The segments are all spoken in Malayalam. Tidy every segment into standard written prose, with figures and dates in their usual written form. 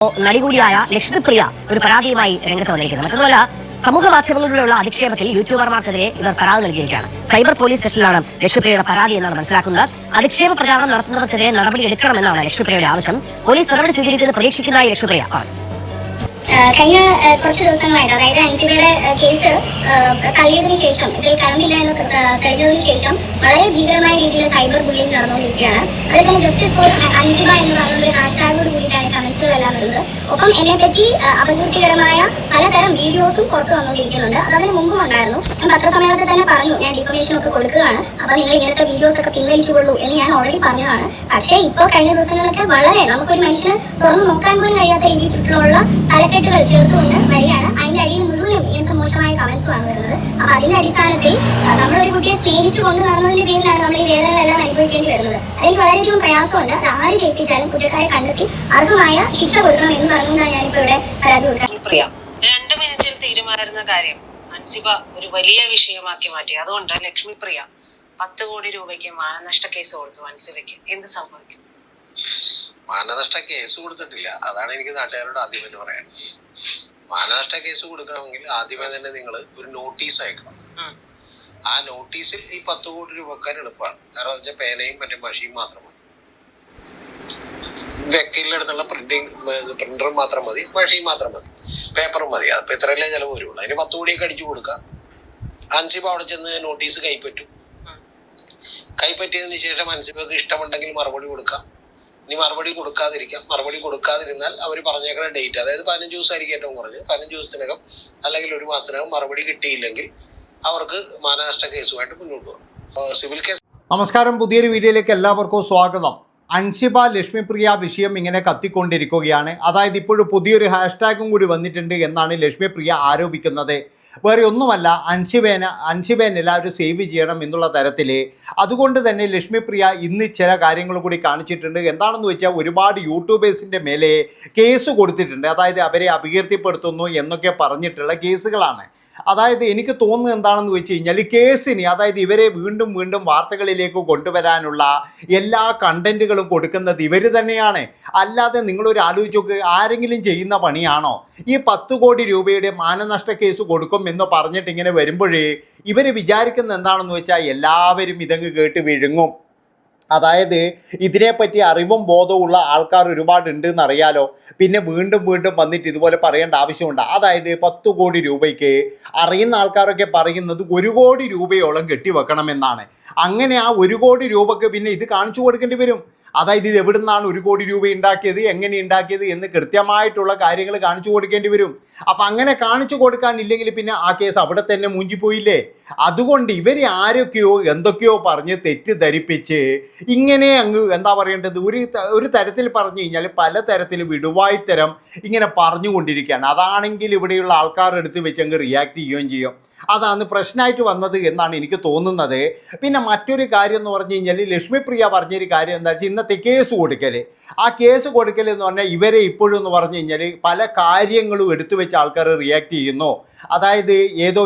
നടികൂടിയായ ലക്ഷ്മിപ്രിയ ഒരു പരാതിയുമായി രംഗത്ത് വന്നിരിക്കുന്നത്. മറ്റൊന്നുമല്ല, സമൂഹ മാധ്യമങ്ങളിലുള്ള അധിക്ഷേപത്തിൽ യൂട്യൂബർമാർക്കെതിരെ ഇവർ പരാതി നൽകിയിരിക്കുകയാണ്. സൈബർ പോലീസ് സ്റ്റേഷനിലാണ് ലക്ഷ്മിപ്രിയയുടെ പരാതി എന്നാണ് മനസ്സിലാക്കുന്നത്. അധിക്ഷേപ പ്രചാരണം നടത്തുന്നവർക്കെതിരെ നടപടി എടുക്കണമെന്നാണ് ലക്ഷ്മിപ്രിയയുടെ ആവശ്യം. പോലീസ് നടപടി സ്വീകരിക്കുന്നത് പ്രതീക്ഷിക്കുന്നതായി ലക്ഷ്മിപ്രിയ പറഞ്ഞു. കഴിഞ്ഞ കുറച്ച് ദിവസങ്ങളായിട്ട്, അതായത് അൻസിബയുടെ കേസ് കഴിയതിനു ശേഷം, കറണ്ടില്ല എന്ന് കഴിഞ്ഞതിനു ശേഷം വളരെ ഭീകരമായ രീതിയിൽ സൈബർ ബുള്ളിംഗ് നടന്നുകൊണ്ടിരിക്കുകയാണ്. അതുപോലെ തന്നെ ജസ്റ്റിസ് ഫോർ അൻസിബ എന്ന് പറഞ്ഞൊരു ഹാഷ്ടാഗോട് കൂടിയിട്ടാണ് കമന്റ്സുകളെല്ലാം വരുന്നത്. ഒപ്പം എന്നെപ്പറ്റി അപകീർത്തികരമായ പലതരം വീഡിയോസും പുറത്തു വന്നുകൊണ്ടിരിക്കുന്നുണ്ട്. അതതിന് മുമ്പും ഉണ്ടായിരുന്നു. ഞാൻ പത്രസമ്മേളനത്തിൽ തന്നെ പറഞ്ഞു, ഞാൻ ഡിഫമേഷൻ ഒക്കെ കൊടുക്കുകയാണ്, അപ്പൊ നിങ്ങൾ ഇങ്ങനത്തെ വീഡിയോസ് ഒക്കെ പിൻവലിച്ചുകൊള്ളൂ എന്ന് ഞാൻ ഓൾറെഡി പറഞ്ഞതാണ്. പക്ഷേ ഇപ്പോൾ കഴിഞ്ഞ ദിവസങ്ങളൊക്കെ വളരെ നമുക്കൊരു മനുഷ്യന് തുറന്നു നോക്കാൻ പോലും കഴിയാത്ത രീതിയിലുള്ള തലക്കെട്ടുകൾ ചേർത്തുകൊണ്ട് വരികയാണ്. അതിന്റെ അടിയിൽ മുഴുവനും ഇങ്ങനത്തെ മോശമായ കമന്റ്സുമാണ് വരുന്നത്. അപ്പൊ അതിന്റെ അടിസ്ഥാനത്തിൽ നമ്മളൊരു കുട്ടിയെ സ്നേഹിച്ചു കൊണ്ട് നടന്നതിന്റെ പേരിലാണ് നമ്മൾ ഈ വേദനകളെല്ലാം അനുഭവിക്കേണ്ടി വരുന്നത്. അതിന് വളരെയധികം പ്രയാസമുണ്ട്. അത് ആര് ചെയ്യിപ്പിച്ചാലും കുറ്റക്കാരെ കണ്ടെത്തി അർഹമായ ശിക്ഷ കൊടുക്കണം എന്ന് പറഞ്ഞുകൊണ്ടാണ് ഞാനിപ്പോ ഇവിടെ പരാതി കൊടുക്കാൻ. 2 മിനിറ്റിൽ തീരുമാനിക്കുന്ന കാര്യം അൻസിബ ഒരു വലിയ വിഷയമാക്കി മാറ്റി. അതുകൊണ്ട് ലക്ഷ്മിപ്രിയ 10 കോടി രൂപയ്ക്ക് മാനനഷ്ട കേസ് കൊടുത്തു. അൻസിബയ്ക്ക് എന്ത് സംഭവിക്കും? മാനനഷ്ട കേസ് കൊടുത്തിട്ടില്ല. അതാണ് എനിക്ക് നാട്ടുകാരോട് ആദ്യം തന്നെ പറയാനുള്ളത്. മാനനഷ്ട കേസ് കൊടുക്കണമെങ്കിൽ ആദ്യമേ തന്നെ നിങ്ങൾ ഒരു നോട്ടീസ് അയക്കണം. ആ നോട്ടീസിൽ ഈ 10 കോടി രൂപ വെക്കാൻ എളുപ്പമാണ്. കാരണം വെച്ചാൽ പേനയും മറ്റേ മഷിയും മാത്രം മതി, വ്യക്തിയുടെ അടുത്തുള്ള പ്രിന്ററും മാത്രം മതി, മഷിയും മാത്രം മതി, പേപ്പറും മതി. അതിപ്പോ ഇത്രയല്ലേ ചിലവ് വരുള്ളൂ. അതിന് 10 കോടിയൊക്കെ അടിച്ചു കൊടുക്കാം. അൻസിബ അവിടെ ചെന്ന് നോട്ടീസ് കൈപ്പറ്റും. കൈപ്പറ്റിയതിന് ശേഷം അൻസിബക്ക് ഇഷ്ടമുണ്ടെങ്കിൽ മറുപടി കൊടുക്കാം. ഇനി മറുപടി കൊടുക്കാതിരിക്കാം. മറുപടി കൊടുക്കാതിരുന്നാൽ അവർ പറഞ്ഞേക്കുന്ന ഡേറ്റ്, അതായത് 15 ദിവസമായിരിക്കും ഏറ്റവും കുറഞ്ഞത്. 15 ദിവസത്തിനകം അല്ലെങ്കിൽ 1 മാസത്തിനകം മറുപടി കിട്ടിയില്ലെങ്കിൽ അവർക്ക് മാനനഷ്ട കേസുമായിട്ട് മുന്നോട്ട് പോകും. Civil case. നമസ്കാരം, പുതിയൊരു വീഡിയോയിലേക്ക് എല്ലാവർക്കും സ്വാഗതം. അൻസിബ ലക്ഷ്മിപ്രിയ വിഷയം ഇങ്ങനെ കത്തിക്കൊണ്ടിരിക്കുകയാണ്. അതായത് ഇപ്പോഴും പുതിയൊരു ഹാഷ്ടാഗും കൂടി വന്നിട്ടുണ്ട് എന്നാണ് ലക്ഷ്മിപ്രിയ ആരോപിക്കുന്നത്. വേറെ ഒന്നുമല്ല, അൻസിബേനെ എല്ലാവരും സേവ് ചെയ്യണം എന്നുള്ള തരത്തിൽ. അതുകൊണ്ട് തന്നെ ലക്ഷ്മിപ്രിയ ഇന്ന് ചില കാര്യങ്ങൾ കൂടി കാണിച്ചിട്ടുണ്ട്. എന്താണെന്ന് വെച്ചാൽ ഒരുപാട് യൂട്യൂബേഴ്സിൻ്റെ മേലെ കേസ് കൊടുത്തിട്ടുണ്ട്. അതായത് അവരെ അപകീർത്തിപ്പെടുത്തുന്നു എന്നൊക്കെ പറഞ്ഞിട്ടുള്ള കേസുകളാണ്. അതായത് എനിക്ക് തോന്നുന്നത് എന്താണെന്ന് വെച്ച് കഴിഞ്ഞാൽ ഈ കേസിന്, അതായത് ഇവരെ വീണ്ടും വീണ്ടും വാർത്തകളിലേക്ക് കൊണ്ടുവരാനുള്ള എല്ലാ കണ്ടന്റുകളും കൊടുക്കുന്നത് ഇവർ തന്നെയാണ്. അല്ലാതെ നിങ്ങളൊരു ആലോചിച്ച് നോക്ക്, ആരെങ്കിലും ചെയ്യുന്ന പണിയാണോ? ഈ 10 കോടി രൂപയുടെ മാനനഷ്ട കേസ് കൊടുക്കും എന്ന് പറഞ്ഞിട്ട് ഇങ്ങനെ വരുമ്പോഴേ ഇവർ വിചാരിക്കുന്നത് എന്താണെന്ന് വെച്ചാൽ എല്ലാവരും ഇതങ്ങ് കേട്ട് വിഴുങ്ങും. അതായത് ഇതിനെപ്പറ്റി അറിവും ബോധവുമുള്ള ആൾക്കാർ ഒരുപാടുണ്ട് എന്നറിയാലോ. പിന്നെ വീണ്ടും വീണ്ടും വന്നിട്ട് ഇതുപോലെ പറയേണ്ട ആവശ്യമുണ്ട്. അതായത് 10 കോടി രൂപയ്ക്ക് അറിയുന്ന ആൾക്കാരൊക്കെ പറയുന്നത് 1 കോടി രൂപയോളം കെട്ടിവെക്കണമെന്നാണ്. അങ്ങനെ ആ 1 കോടി രൂപക്ക് പിന്നെ ഇത് കാണിച്ചു കൊടുക്കേണ്ടി വരും. അതായത് ഇത് എവിടെ നിന്നാണ് 1 കോടി രൂപ ഉണ്ടാക്കിയത്, എങ്ങനെ ഉണ്ടാക്കിയത് എന്ന് കൃത്യമായിട്ടുള്ള കാര്യങ്ങൾ കാണിച്ചു കൊടുക്കേണ്ടി വരും. അപ്പം അങ്ങനെ കാണിച്ചു കൊടുക്കാനില്ലെങ്കിൽ പിന്നെ ആ കേസ് അവിടെ തന്നെ മൂഞ്ചിപ്പോയില്ലേ. അതുകൊണ്ട് ഇവരെ ആരൊക്കെയോ എന്തൊക്കെയോ പറഞ്ഞ് തെറ്റിദ്ധരിപ്പിച്ച് ഇങ്ങനെ അങ്ങ് എന്താ പറയേണ്ടത്, ഒരു തരത്തിൽ പറഞ്ഞു കഴിഞ്ഞാൽ പലതരത്തിൽ വിടുവായിത്തരം ഇങ്ങനെ പറഞ്ഞുകൊണ്ടിരിക്കുകയാണ്. അതാണെങ്കിൽ ഇവിടെയുള്ള ആൾക്കാരുടെ അടുത്ത് വെച്ച് അങ്ങ് റിയാക്ട് ചെയ്യുകയും ചെയ്യും. അതാണ് പ്രശ്നമായിട്ട് വന്നത് എന്നാണ് എനിക്ക് തോന്നുന്നത്. പിന്നെ മറ്റൊരു കാര്യം എന്ന് പറഞ്ഞു കഴിഞ്ഞാൽ ലക്ഷ്മിപ്രിയ പറഞ്ഞൊരു കാര്യം എന്താ വെച്ചാൽ ഇന്നത്തെ കേസ് കൊടുക്കൽ. ആ കേസ് കൊടുക്കൽ എന്ന് പറഞ്ഞാൽ ഇവരെ ഇപ്പോഴും എന്ന് പറഞ്ഞു കഴിഞ്ഞാൽ പല കാര്യങ്ങളും എടുത്തു വെച്ച് ആൾക്കാർ റിയാക്ട് ചെയ്യുന്നു. അതായത്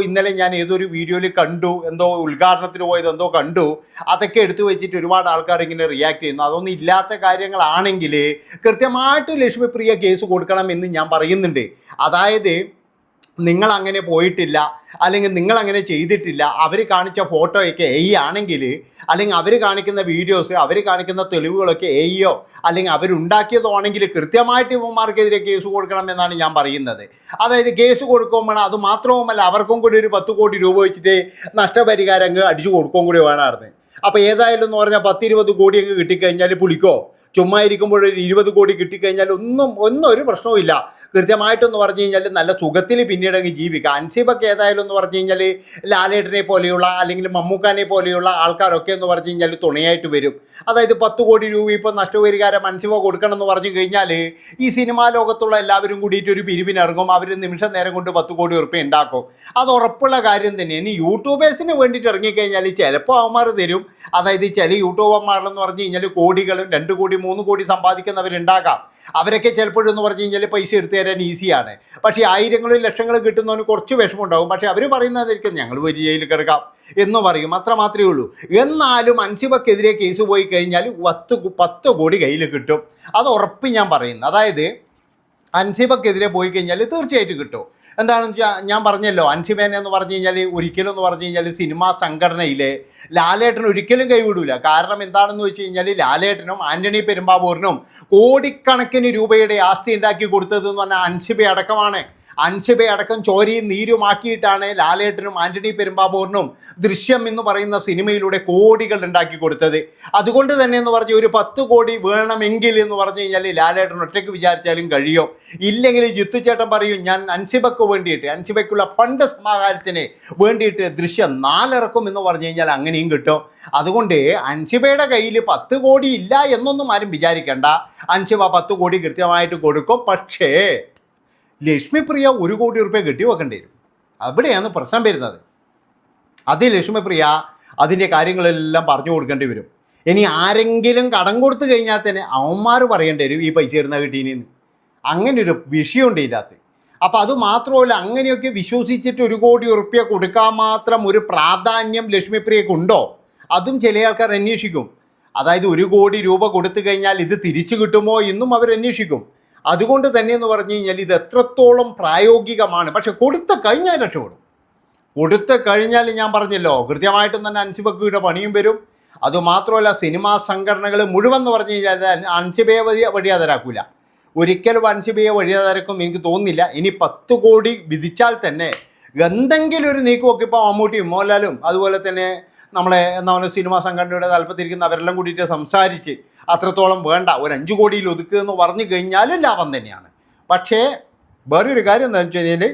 ഇന്നലെ ഞാൻ ഏതൊരു വീഡിയോയിൽ കണ്ടു, എന്തോ ഉദ്ഘാടനത്തിന് പോയത് എന്തോ കണ്ടു, അതൊക്കെ എടുത്തു വെച്ചിട്ട് ഒരുപാട് ആൾക്കാർ ഇങ്ങനെ റിയാക്ട് ചെയ്യുന്നു. അതൊന്നും ഇല്ലാത്ത കാര്യങ്ങളാണെങ്കിൽ കൃത്യമായിട്ട് ലക്ഷ്മിപ്രിയ കേസ് കൊടുക്കണം എന്ന് ഞാൻ പറയുന്നുണ്ട്. അതായത് നിങ്ങൾ അങ്ങനെ പോയിട്ടില്ല, അല്ലെങ്കിൽ നിങ്ങൾ അങ്ങനെ ചെയ്തിട്ടില്ല, അവർ കാണിച്ച ഫോട്ടോയൊക്കെ ആണെങ്കിൽ, അല്ലെങ്കിൽ അവർ കാണിക്കുന്ന വീഡിയോസ്, അവർ കാണിക്കുന്ന തെളിവുകളൊക്കെ അല്ലെങ്കിൽ അവരുണ്ടാക്കിയതോ ആണെങ്കിൽ കൃത്യമായിട്ട് ഇവന്മാർക്കെതിരെ കേസ് കൊടുക്കണം എന്നാണ് ഞാൻ പറയുന്നത്. അതായത് കേസ് കൊടുക്കുമ്പോൾ അത് മാത്രവുമല്ല, അവർക്കും കൂടി ഒരു 10 കോടി രൂപ വെച്ചിട്ട് നഷ്ടപരിഹാരം അങ്ങ് അടിച്ചു കൊടുക്കുകയും കൂടി വേണമായിരുന്നു. അപ്പോൾ ഏതായാലും എന്ന് പറഞ്ഞാൽ 10-20 കോടി അങ്ങ് കിട്ടിക്കഴിഞ്ഞാൽ പുളിക്കോ? ചുമ്മാ ഇരിക്കുമ്പോൾ ഒരു 20 കോടി കിട്ടിക്കഴിഞ്ഞാൽ ഒന്നും ഒരു പ്രശ്നവും ഇല്ല. കൃത്യമായിട്ടെന്ന് പറഞ്ഞു കഴിഞ്ഞാൽ നല്ല സുഖത്തിൽ പിന്നീട് അങ്ങ് ജീവിക്കുക. അൻസിബൊക്കെ ഏതായാലും എന്ന് പറഞ്ഞു കഴിഞ്ഞാൽ ലാലേട്ടനെ പോലെയുള്ള അല്ലെങ്കിൽ മമ്മൂക്കാനെ പോലെയുള്ള ആൾക്കാരൊക്കെ എന്ന് പറഞ്ഞു കഴിഞ്ഞാൽ തുണയായിട്ട് വരും. അതായത് 10 കോടി രൂപ ഇപ്പോൾ നഷ്ടപരിഹാരം അൻസിബ കൊടുക്കണം എന്ന് പറഞ്ഞു കഴിഞ്ഞാൽ ഈ സിനിമാ ലോകത്തുള്ള എല്ലാവരും കൂടിയിട്ട് ഒരു പിരിവിനിറങ്ങും. അവർ നിമിഷം നേരം കൊണ്ട് 10 കോടി ഉറുപ്പിക ഉണ്ടാക്കും. അത് ഉറപ്പുള്ള കാര്യം തന്നെ. ഇനി യൂട്യൂബേഴ്സിന് വേണ്ടിയിട്ട് ഇറങ്ങിക്കഴിഞ്ഞാൽ ചിലപ്പോൾ അവന്മാർ തരും. അതായത് ചില യൂട്യൂബർമാരെന്ന് പറഞ്ഞു കഴിഞ്ഞാൽ കോടികളും 2 കോടി 3 കോടി സമ്പാദിക്കുന്നവരുണ്ടാകാം. അവരൊക്കെ ചിലപ്പോഴെന്ന് പറഞ്ഞു കഴിഞ്ഞാൽ പൈസ എടുത്തു തരാൻ ഈസിയാണ്. പക്ഷേ ആയിരങ്ങളും ലക്ഷങ്ങളും കിട്ടുന്നവന് കുറച്ച് വിഷമമുണ്ടാകും. പക്ഷേ അവർ പറയുന്നതായിരിക്കും ഞങ്ങൾ വലിയ ജയിലിൽ കിടക്കാം എന്ന് പറയും. അത്ര മാത്രമേ ഉള്ളൂ. എന്നാലും അൻസിബക്കെതിരെ കേസ് പോയി കഴിഞ്ഞാൽ 10 കോടി കയ്യിൽ കിട്ടും. അത് ഉറപ്പ് ഞാൻ പറയുന്നു. അതായത് അൻസിബക്കെതിരെ പോയി കഴിഞ്ഞാൽ തീർച്ചയായിട്ടും കിട്ടും. എന്താണെന്ന് വെച്ചാൽ ഞാൻ പറഞ്ഞല്ലോ, അൻസിബേനെ എന്ന് പറഞ്ഞു കഴിഞ്ഞാൽ ഒരിക്കലും എന്ന് പറഞ്ഞു കഴിഞ്ഞാൽ സിനിമാ സംഘടനയിലെ ലാലേട്ടൻ ഒരിക്കലും കൈവിടൂല. കാരണം എന്താണെന്ന് വെച്ച് കഴിഞ്ഞാൽ ലാലേട്ടനും ആൻ്റണി പെരുമ്പാവൂരിനും കോടിക്കണക്കിന് രൂപയുടെ ആസ്തി ഉണ്ടാക്കി കൊടുത്തതെന്ന് പറഞ്ഞാൽ അൻസിബ അടക്കമാണ്. അൻസിബയടക്കം ചോരയും നീരുമാക്കിയിട്ടാണ് ലാലേട്ടനും ആൻ്റണി പെരുമ്പാവൂരിനും ദൃശ്യം എന്ന് പറയുന്ന സിനിമയിലൂടെ കോടികൾ ഉണ്ടാക്കി കൊടുത്തത്. അതുകൊണ്ട് തന്നെ എന്ന് പറഞ്ഞ് ഒരു 10 കോടി വേണമെങ്കിൽ എന്ന് പറഞ്ഞു കഴിഞ്ഞാൽ ലാലേട്ടൻ ഒറ്റയ്ക്ക് വിചാരിച്ചാലും കഴിയും. ഇല്ലെങ്കിൽ ജിത്തു ചേട്ടൻ പറയും ഞാൻ അൻസിബയ്ക്ക് വേണ്ടിയിട്ട്, അൻസിബയ്ക്കുള്ള ഫണ്ട് സമാഹാരത്തിന് വേണ്ടിയിട്ട് ദൃശ്യം 4 ഇറക്കും എന്ന് പറഞ്ഞു കഴിഞ്ഞാൽ അങ്ങനെയും കിട്ടും. അതുകൊണ്ട് അൻസിബയുടെ കയ്യിൽ 10 കോടി ഇല്ല എന്നൊന്നും ആരും വിചാരിക്കേണ്ട. അൻസിബ 10 കോടി കൃത്യമായിട്ട് കൊടുക്കും. പക്ഷേ ലക്ഷ്മിപ്രിയ 1 കോടി രൂപ കെട്ടി വെക്കേണ്ടി വരും. അവിടെയാണ് പ്രശ്നം വരുന്നത്. അത് ലക്ഷ്മിപ്രിയ അതിൻ്റെ കാര്യങ്ങളെല്ലാം പറഞ്ഞു കൊടുക്കേണ്ടി വരും. ഇനി ആരെങ്കിലും കടം കൊടുത്തു കഴിഞ്ഞാൽ തന്നെ അവന്മാർ പറയേണ്ടി വരും ഈ പൈസ ഇരുന്ന കിട്ടീനെന്ന്. അങ്ങനെ ഒരു വിഷയമുണ്ട് ഇതിനകത്ത്. അപ്പോൾ അത് മാത്രമല്ല, അങ്ങനെയൊക്കെ വിശ്വസിച്ചിട്ട് 1 കോടി രൂപ കൊടുക്കാൻ മാത്രം ഒരു പ്രാധാന്യം ലക്ഷ്മിപ്രിയക്കുണ്ടോ? അതും ചില ആൾക്കാർ അന്വേഷിക്കും. അതായത് 1 കോടി രൂപ കൊടുത്തു കഴിഞ്ഞാൽ ഇത് തിരിച്ചു കിട്ടുമോ എന്നും അവർ അന്വേഷിക്കും. അതുകൊണ്ട് തന്നെ എന്ന് പറഞ്ഞു കഴിഞ്ഞാൽ ഇത് എത്രത്തോളം പ്രായോഗികമാണ്. പക്ഷെ കൊടുത്തു കഴിഞ്ഞാൽ രക്ഷപ്പെടും. കൊടുത്തു കഴിഞ്ഞാൽ ഞാൻ പറഞ്ഞല്ലോ കൃത്യമായിട്ടും തന്നെ അൻസിബയുടെ പണിയും വരും. അതുമാത്രമല്ല, സിനിമാ സംഘടനകൾ മുഴുവൻ എന്ന് പറഞ്ഞു കഴിഞ്ഞാൽ അൻസിബയെ വഴിയാതരാക്കൂല. ഒരിക്കലും അൻസിബയെ വഴിയാതരക്കും എനിക്ക് തോന്നുന്നില്ല. ഇനി 10 കോടി വിധിച്ചാൽ തന്നെ എന്തെങ്കിലും ഒരു നീക്കുമൊക്കെ ഇപ്പോൾ മമ്മൂട്ടിയും മോഹൻലാലും അതുപോലെ തന്നെ നമ്മളെ എന്താ പറയുക സിനിമാ സംഘടനയുടെ തലപ്പത്തിരിക്കുന്ന അവരെല്ലാം കൂടിയിട്ട് സംസാരിച്ച് അത്രത്തോളം വേണ്ട, ഒരു 5 കോടിയിൽ ഒതുക്കുക എന്ന് പറഞ്ഞു കഴിഞ്ഞാലും ലാഭം തന്നെയാണ്. പക്ഷേ വേറൊരു കാര്യം എന്താണെന്ന് വെച്ച് കഴിഞ്ഞാൽ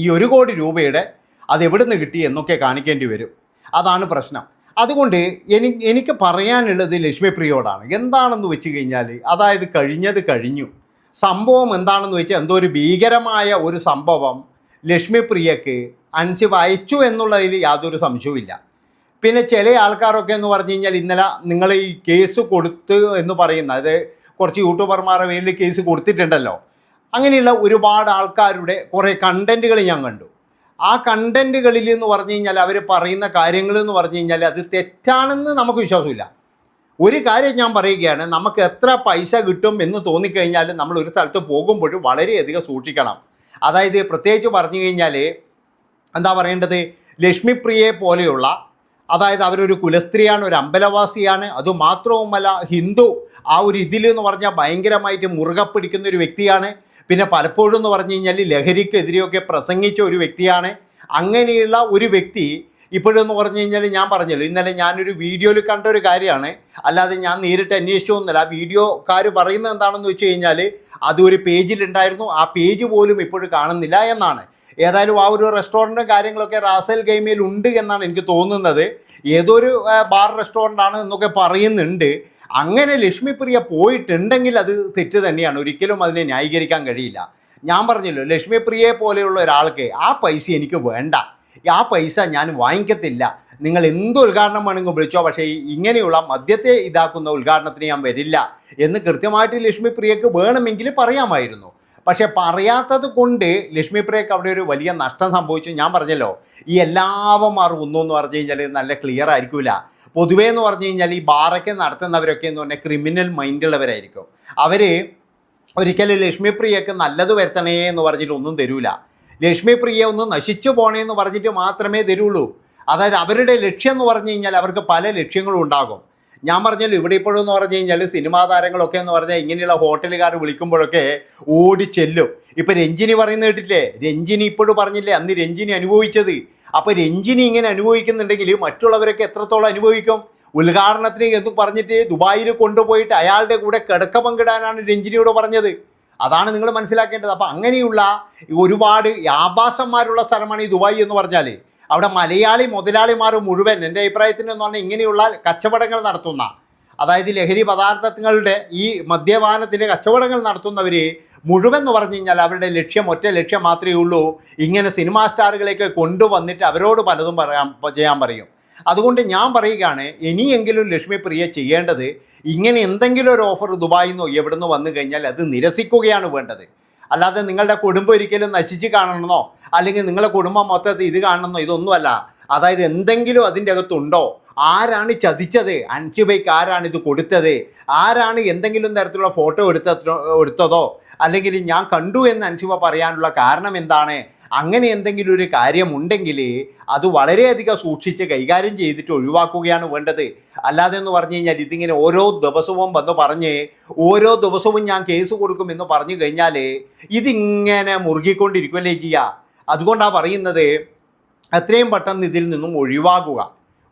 ഈ 1 കോടി രൂപയുടെ അത് എവിടെ നിന്ന് കിട്ടി എന്നൊക്കെ കാണിക്കേണ്ടി വരും. അതാണ് പ്രശ്നം. അതുകൊണ്ട് എനിക്ക് പറയാനുള്ളത് ലക്ഷ്മിപ്രിയോടാണ്. എന്താണെന്ന് വെച്ച് കഴിഞ്ഞാൽ അതായത് കഴിഞ്ഞത് കഴിഞ്ഞു. സംഭവം എന്താണെന്ന് വെച്ചാൽ എന്തോ ഒരു ഭീകരമായ ഒരു സംഭവം ലക്ഷ്മിപ്രിയക്ക് അൻസിബ അയച്ചു എന്നുള്ളതിൽ യാതൊരു സംശയവുമില്ല. പിന്നെ ചില ആൾക്കാരൊക്കെ എന്ന് പറഞ്ഞു കഴിഞ്ഞാൽ ഇന്നലെ നിങ്ങൾ ഈ കേസ് കൊടുത്ത് എന്ന് പറയുന്ന അത് കുറച്ച് യൂട്യൂബർമാരുടെ പേരിൽ കേസ് കൊടുത്തിട്ടുണ്ടല്ലോ. അങ്ങനെയുള്ള ഒരുപാട് ആൾക്കാരുടെ കുറേ കണ്ടൻറ്റുകൾ ഞാൻ കണ്ടു. ആ കണ്ടൻറ്റുകളിൽ എന്ന് പറഞ്ഞു കഴിഞ്ഞാൽ അവർ പറയുന്ന കാര്യങ്ങൾ എന്ന് പറഞ്ഞു കഴിഞ്ഞാൽ അത് തെറ്റാണെന്ന് നമുക്ക് വിശ്വാസമില്ല. ഒരു കാര്യം ഞാൻ പറയുകയാണ്, നമുക്ക് എത്ര പൈസ കിട്ടും എന്ന് തോന്നിക്കഴിഞ്ഞാൽ നമ്മൾ ഒരു സ്ഥലത്ത് പോകുമ്പോഴും വളരെയധികം സൂക്ഷിക്കണം. അതായത് പ്രത്യേകിച്ച് പറഞ്ഞു കഴിഞ്ഞാൽ എന്താ പറയേണ്ടത്, ലക്ഷ്മിപ്രിയയെ പോലെയുള്ള, അതായത് അവരൊരു കുലസ്ത്രീയാണ്, ഒരു അമ്പലവാസിയാണ്, അതുമാത്രവുമല്ല ഹിന്ദു ആ ഒരു ഇതിലെന്ന് പറഞ്ഞാൽ ഭയങ്കരമായിട്ട് മുറുകെ പിടിക്കുന്ന ഒരു വ്യക്തിയാണ്. പിന്നെ പലപ്പോഴും എന്ന് പറഞ്ഞു കഴിഞ്ഞാൽ ലഹരിക്കെതിരെയൊക്കെ പ്രസംഗിച്ച ഒരു വ്യക്തിയാണ്. അങ്ങനെയുള്ള ഒരു വ്യക്തി ഇപ്പോഴെന്ന് പറഞ്ഞു കഴിഞ്ഞാൽ ഞാൻ പറഞ്ഞല്ലോ ഇന്നലെ ഞാനൊരു വീഡിയോയിൽ കണ്ട ഒരു കാര്യമാണ്, അല്ലാതെ ഞാൻ നേരിട്ട് അന്വേഷിച്ചൊന്നുമില്ല. ആ വീഡിയോക്കാർ പറയുന്നത് എന്താണെന്ന് വെച്ച് കഴിഞ്ഞാൽ അതൊരു പേജിലുണ്ടായിരുന്നു, ആ പേജ് പോലും ഇപ്പോഴും കാണുന്നില്ല എന്നാണ്. ഏതായാലും ആ ഒരു റെസ്റ്റോറൻറ്റും കാര്യങ്ങളൊക്കെ റാസൽ ഗെയിമിൽ ഉണ്ട് എന്നാണ് എനിക്ക് തോന്നുന്നത്. ഏതൊരു ബാർ റെസ്റ്റോറൻ്റാണ് എന്നൊക്കെ പറയുന്നുണ്ട്. അങ്ങനെ ലക്ഷ്മിപ്രിയ പോയിട്ടുണ്ടെങ്കിൽ അത് തെറ്റ് തന്നെയാണ്, ഒരിക്കലും അതിനെ ന്യായീകരിക്കാൻ കഴിയില്ല. ഞാൻ പറഞ്ഞല്ലോ ലക്ഷ്മിപ്രിയയെ പോലെയുള്ള ഒരാൾക്ക് ആ പൈസ എനിക്ക് വേണ്ട, ആ പൈസ ഞാൻ വാങ്ങിക്കത്തില്ല. നിങ്ങൾ എന്ത് ഉദ്ഘാടനം വേണമെങ്കിൽ വിളിച്ചോ, പക്ഷേ ഇങ്ങനെയുള്ള മദ്യത്തെ ഇതാക്കുന്ന ഉദ്ഘാടനത്തിന് ഞാൻ വരില്ല എന്ന് കൃത്യമായിട്ട് ലക്ഷ്മിപ്രിയക്ക് വേണമെങ്കിൽ പറയാമായിരുന്നു. പക്ഷേ പറയാത്തത് കൊണ്ട് ലക്ഷ്മിപ്രിയക്ക് അവിടെ ഒരു വലിയ നഷ്ടം സംഭവിച്ചു. ഞാൻ പറഞ്ഞല്ലോ ഈ എല്ലാവന്മാരും ഒന്നെന്ന് പറഞ്ഞു കഴിഞ്ഞാൽ നല്ല ക്ലിയർ ആയിരിക്കില്ല. പൊതുവേ എന്ന് പറഞ്ഞു കഴിഞ്ഞാൽ ഈ ബാറൊക്കെ നടത്തുന്നവരൊക്കെ എന്ന് പറഞ്ഞാൽ ക്രിമിനൽ മൈൻഡുള്ളവരായിരിക്കും. അവർ ഒരിക്കലും ലക്ഷ്മിപ്രിയക്ക് നല്ലത് വരുത്തണേ എന്ന് പറഞ്ഞിട്ട് ഒന്നും തരൂല. ലക്ഷ്മിപ്രിയ ഒന്ന് നശിച്ചു പോണേ എന്ന് പറഞ്ഞിട്ട് മാത്രമേ തരുള്ളൂ. അതായത് അവരുടെ ലക്ഷ്യം എന്ന് പറഞ്ഞു കഴിഞ്ഞാൽ അവർക്ക് പല ലക്ഷ്യങ്ങളും ഉണ്ടാകും. ഞാൻ പറഞ്ഞല്ലോ ഇവിടെ ഇപ്പോഴെന്ന് പറഞ്ഞു കഴിഞ്ഞാൽ സിനിമാ താരങ്ങളൊക്കെ എന്ന് പറഞ്ഞാൽ ഇങ്ങനെയുള്ള ഹോട്ടലുകാർ വിളിക്കുമ്പോഴൊക്കെ ഓടി ചെല്ലും. ഇപ്പം രഞ്ജിനി പറയുന്നത് കേട്ടില്ലേ, രഞ്ജിനി ഇപ്പോഴും പറഞ്ഞില്ലേ അന്ന് രഞ്ജിനി അനുഭവിച്ചത്. അപ്പോൾ രഞ്ജിനി ഇങ്ങനെ അനുഭവിക്കുന്നുണ്ടെങ്കിൽ മറ്റുള്ളവരൊക്കെ എത്രത്തോളം അനുഭവിക്കും? ഉദ്ഘാടനത്തിന് എന്ന് പറഞ്ഞിട്ട് ദുബായിൽ കൊണ്ടുപോയിട്ട് അയാളുടെ കൂടെ കിടക്ക പങ്കിടാനാണ് രഞ്ജിനിയോട് പറഞ്ഞത്. അതാണ് നിങ്ങൾ മനസ്സിലാക്കേണ്ടത്. അപ്പോൾ അങ്ങനെയുള്ള ഒരുപാട് ആഭാസന്മാരുള്ള സ്ഥലമാണ് ഈ ദുബായ് എന്ന് പറഞ്ഞാൽ. അവിടെ മലയാളി മുതലാളിമാർ മുഴുവൻ എൻ്റെ അഭിപ്രായത്തിന് എന്ന് പറഞ്ഞാൽ ഇങ്ങനെയുള്ള കച്ചവടങ്ങൾ നടത്തുന്ന, അതായത് ലഹരി പദാർത്ഥങ്ങളുടെ ഈ മദ്യപാനത്തിൻ്റെ കച്ചവടങ്ങൾ നടത്തുന്നവർ മുഴുവൻ എന്ന് പറഞ്ഞു കഴിഞ്ഞാൽ അവരുടെ ഒറ്റ ലക്ഷ്യം മാത്രമേ ഉള്ളൂ, ഇങ്ങനെ സിനിമാ സ്റ്റാറുകളെയൊക്കെ കൊണ്ടുവന്നിട്ട് അവരോട് പലതും ചെയ്യാൻ പറയും. അതുകൊണ്ട് ഞാൻ പറയുകയാണ്, ഇനിയെങ്കിലും ലക്ഷ്മിപ്രിയ ചെയ്യേണ്ടത് ഇങ്ങനെ എന്തെങ്കിലും ഒരു ഓഫർ ദുബായിൽ നിന്നോ എവിടെ നിന്ന് വന്നു കഴിഞ്ഞാൽ അത് നിരസിക്കുകയാണ് വേണ്ടത്. അല്ലാതെ നിങ്ങളുടെ കുടുംബം ഒരിക്കലും നശിച്ച് കാണണമെന്നോ അല്ലെങ്കിൽ നിങ്ങളുടെ കുടുംബം മൊത്തത്തിൽ ഇത് കാണണമെന്നോ ഇതൊന്നുമല്ല. അതായത് എന്തെങ്കിലും അതിൻ്റെ അകത്തുണ്ടോ, ആരാണ് ചതിച്ചത്, അൻസിബയ്ക്ക് ആരാണ് ഇത് കൊടുത്തത്, ആരാണ് എന്തെങ്കിലും തരത്തിലുള്ള ഫോട്ടോ എടുത്തതോ അല്ലെങ്കിൽ ഞാൻ കണ്ടു എന്ന് അൻസിബ പറയാനുള്ള കാരണം എന്താണ്? അങ്ങനെ എന്തെങ്കിലും ഒരു കാര്യമുണ്ടെങ്കിൽ അത് വളരെയധികം സൂക്ഷിച്ച് കൈകാര്യം ചെയ്തിട്ട് ഒഴിവാക്കുകയാണ് വേണ്ടത്. അല്ലാതെ എന്ന് പറഞ്ഞു കഴിഞ്ഞാൽ ഇതിങ്ങനെ ഓരോ ദിവസവും വന്ന് പറഞ്ഞ് ഓരോ ദിവസവും ഞാൻ കേസ് കൊടുക്കും എന്ന് പറഞ്ഞു കഴിഞ്ഞാൽ ഇതിങ്ങനെ മുറുകിക്കൊണ്ടിരിക്കുകയല്ലേ ചെയ്യുക. അതുകൊണ്ടാണ് പറയുന്നത് എത്രയും പെട്ടെന്ന് ഇതിൽ നിന്നും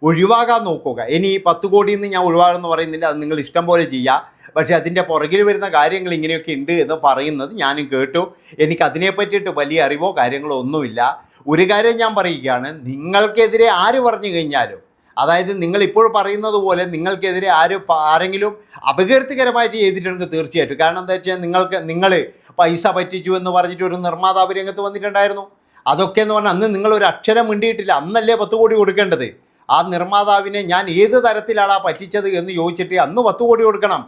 ഒഴിവാകാൻ നോക്കുക. ഇനി 10 കോടിയിൽ നിന്ന് ഞാൻ ഒഴിവാകുമെന്ന് പറയുന്നില്ല, അത് നിങ്ങൾ ഇഷ്ടം പോലെ ചെയ്യുക. പക്ഷേ അതിൻ്റെ പുറകിൽ വരുന്ന കാര്യങ്ങൾ ഇങ്ങനെയൊക്കെ ഉണ്ട് എന്ന് പറയുന്നത് ഞാനും കേട്ടു. എനിക്ക് അതിനെ പറ്റിയിട്ട് വലിയ അറിവോ കാര്യങ്ങളോ ഒന്നുമില്ല. ഒരു കാര്യം ഞാൻ പറയുകയാണ്, നിങ്ങൾക്കെതിരെ ആര് പറഞ്ഞു കഴിഞ്ഞാലും, അതായത് നിങ്ങളിപ്പോൾ പറയുന്നത് പോലെ നിങ്ങൾക്കെതിരെ ആരെങ്കിലും അപകീർത്തികരമായിട്ട് ചെയ്തിട്ടുണ്ടെങ്കിൽ തീർച്ചയായിട്ടും, കാരണം എന്താ വെച്ചാൽ നിങ്ങൾ പൈസ പറ്റിച്ചു എന്ന് പറഞ്ഞിട്ട് ഒരു നിർമ്മാതാവ് രംഗത്ത് വന്നിട്ടുണ്ടായിരുന്നു. അതൊക്കെ എന്ന് പറഞ്ഞാൽ അന്ന് നിങ്ങളൊരു അക്ഷരം മിണ്ടിയിട്ടില്ല. അന്നല്ലേ 10 കോടി കൊടുക്കേണ്ടത്. ആ നിർമ്മാതാവിനെ ഞാൻ ഏത് തരത്തിലാണ് പറ്റിച്ചത് എന്ന് ചോദിച്ചിട്ട് അന്ന് 10 കോടി കൊടുക്കണം.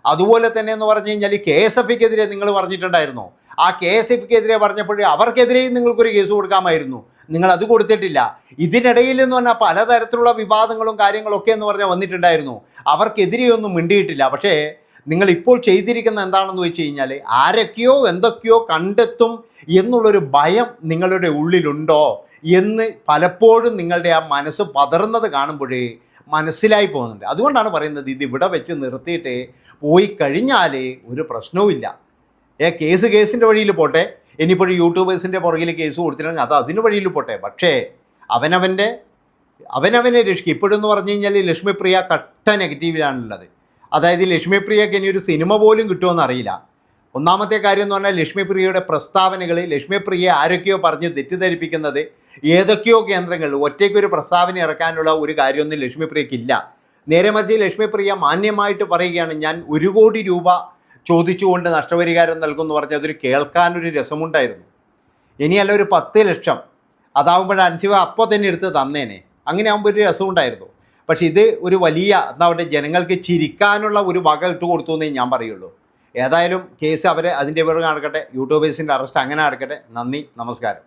അതുപോലെ തന്നെ എന്ന് പറഞ്ഞു കഴിഞ്ഞാൽ KSFക്കെതിരെ നിങ്ങൾ പറഞ്ഞിട്ടുണ്ടായിരുന്നു. ആ KSFക്കെതിരെ പറഞ്ഞപ്പോൾ അവർക്കെതിരെയും നിങ്ങൾക്കൊരു കേസ് കൊടുക്കാമായിരുന്നു. നിങ്ങൾ അത് കൊടുത്തിട്ടില്ല. ഇതിനിടയിൽ എന്ന് പറഞ്ഞാൽ പലതരത്തിലുള്ള വിവാദങ്ങളും കാര്യങ്ങളൊക്കെ എന്ന് പറഞ്ഞാൽ വന്നിട്ടുണ്ടായിരുന്നു. അവർക്കെതിരെയൊന്നും മിണ്ടിയിട്ടില്ല. പക്ഷേ നിങ്ങളിപ്പോൾ ചെയ്തിരിക്കുന്ന എന്താണെന്ന് വെച്ച് കഴിഞ്ഞാൽ ആരൊക്കെയോ എന്തൊക്കെയോ കണ്ടെത്തും എന്നുള്ളൊരു ഭയം നിങ്ങളുടെ ഉള്ളിലുണ്ടോ എന്ന് പലപ്പോഴും നിങ്ങളുടെ ആ മനസ്സ് പതറുന്നത് കാണുമ്പോഴേ മനസ്സിലായി പോകുന്നുണ്ട്. അതുകൊണ്ടാണ് പറയുന്നത് ഇതിവിടെ വെച്ച് നിർത്തിയിട്ട് പോയി കഴിഞ്ഞാൽ ഒരു പ്രശ്നവുമില്ല. കേസിൻ്റെ വഴിയിൽ പോട്ടെ. ഇനിയിപ്പോൾ യൂട്യൂബേഴ്സിൻ്റെ പുറകിൽ കേസ് കൊടുത്തിട്ടുണ്ടെങ്കിൽ അത് അതിന് വഴിയിൽ പോട്ടെ. പക്ഷേ അവനവനെ രക്ഷിക്കും. ഇപ്പോഴെന്ന് പറഞ്ഞു കഴിഞ്ഞാൽ ലക്ഷ്മിപ്രിയ കട്ട നെഗറ്റീവിലാണുള്ളത്. അതായത് ലക്ഷ്മിപ്രിയക്ക് ഇനി ഒരു സിനിമ പോലും കിട്ടുമെന്ന് അറിയില്ല. ഒന്നാമത്തെ കാര്യം എന്ന് പറഞ്ഞാൽ ലക്ഷ്മിപ്രിയയുടെ പ്രസ്താവനകൾ, ലക്ഷ്മിപ്രിയയെ ആരൊക്കെയോ പറഞ്ഞ് തെറ്റിദ്ധരിപ്പിക്കുന്നത്, ഏതൊക്കെയോ കേന്ദ്രങ്ങളിൽ ഒറ്റയ്ക്കൊരു പ്രസ്താവന ഇറക്കാനുള്ള ഒരു കാര്യമൊന്നും ലക്ഷ്മിപ്രിയക്കില്ല. നേരെ മറിച്ച് ലക്ഷ്മിപ്രിയ മാന്യമായിട്ട് പറയുകയാണ്, ഞാൻ 1 കോടി രൂപ ചോദിച്ചുകൊണ്ട് നഷ്ടപരിഹാരം നൽകുമെന്ന് പറഞ്ഞാൽ അതൊരു കേൾക്കാനൊരു രസമുണ്ടായിരുന്നു. ഇനിയല്ല ഒരു 10 ലക്ഷം അതാവുമ്പോൾ അൻസിബ അപ്പോൾ തന്നെ എടുത്ത് തന്നേനെ. അങ്ങനെ ആകുമ്പോൾ ഒരു രസമുണ്ടായിരുന്നു. പക്ഷേ ഇത് ഒരു വലിയ എന്താ പറയുക, ജനങ്ങൾക്ക് ചിരിക്കാനുള്ള ഒരു വക ഇട്ട് കൊടുത്തു എന്നേ ഞാൻ പറയുള്ളൂ. ഏതായാലും കേസ് അതിൻ്റെ പേര് നടക്കട്ടെ, യൂട്യൂബേഴ്സിൻ്റെ അറസ്റ്റ് അങ്ങനെ നടക്കട്ടെ. നന്ദി, നമസ്കാരം.